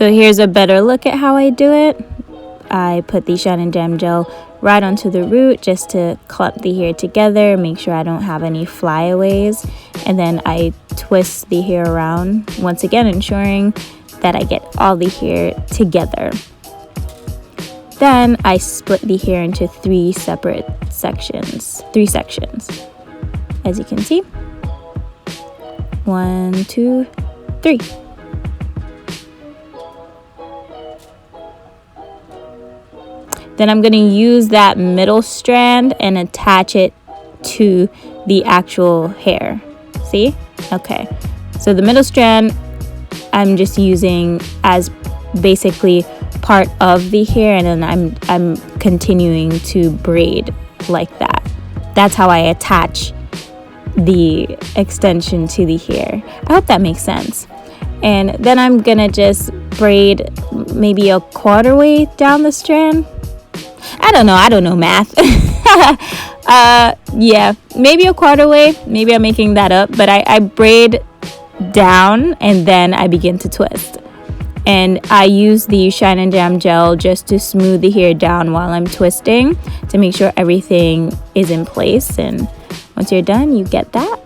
So here's a better look at how I do it. I put the Shine and Jam gel right onto the root just to clump the hair together, make sure I don't have any flyaways, and then I twist the hair around, once again ensuring that I get all the hair together. Then I split the hair into three sections, as you can see. 1, 2, 3. Then I'm going to use that middle strand and attach it to the actual hair. See? Okay. So the middle strand I'm just using as basically part of the hair, and then I'm continuing to braid like that. That's how I attach the extension to the hair. I hope that makes sense. And then I'm gonna just braid maybe a quarter way down the strand. I don't know math. Yeah, maybe a quarter way. Maybe I'm making that up, but I braid down and then I begin to twist. And I use the Shine and Jam gel just to smooth the hair down while I'm twisting to make sure everything is in place. And once you're done, you get that.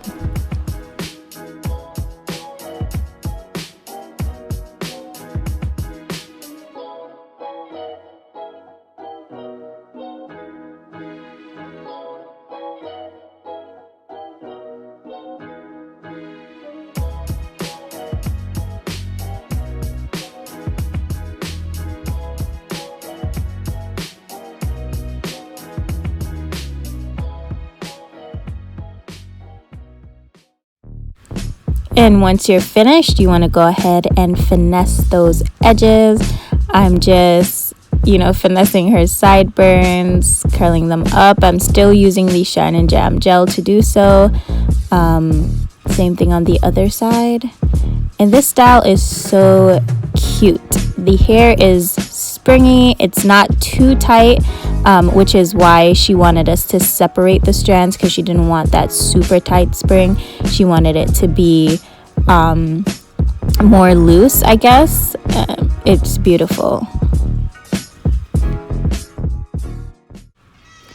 And once you're finished, you want to go ahead and finesse those edges. I'm just, finessing her sideburns, curling them up. I'm still using the Shine and Jam gel to do so. Same thing on the other side. And this style is so cute. The hair is springy. It's not too tight, which is why she wanted us to separate the strands, because she didn't want that super tight spring. She wanted it to be more loose, I guess. It's beautiful.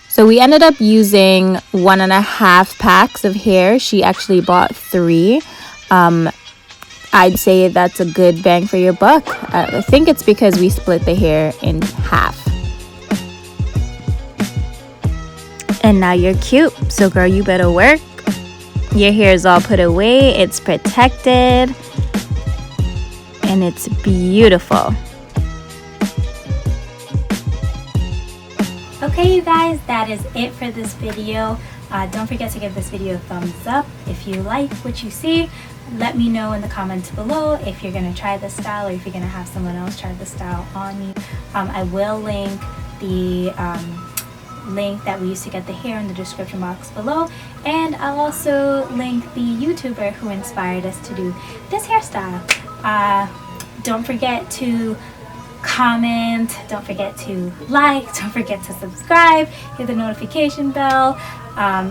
So we ended up using 1.5 packs of hair. She actually bought 3. I'd say that's a good bang for your buck. I think it's because we split the hair in half. And now you're cute. So girl, you better work. Your hair is all put away. It's protected. And it's beautiful. Okay, you guys, that is it for this video. Don't forget to give this video a thumbs up if you like what you see. Let me know in the comments below if you're going to try this style or if you're going to have someone else try this style on you. I will link the link that we used to get the hair in the description box below, and I'll also link the YouTuber who inspired us to do this hairstyle. Don't forget to comment, don't forget to like, don't forget to subscribe, hit the notification bell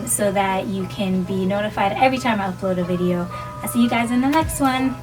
so that you can be notified every time I upload a video. I'll see you guys in the next one.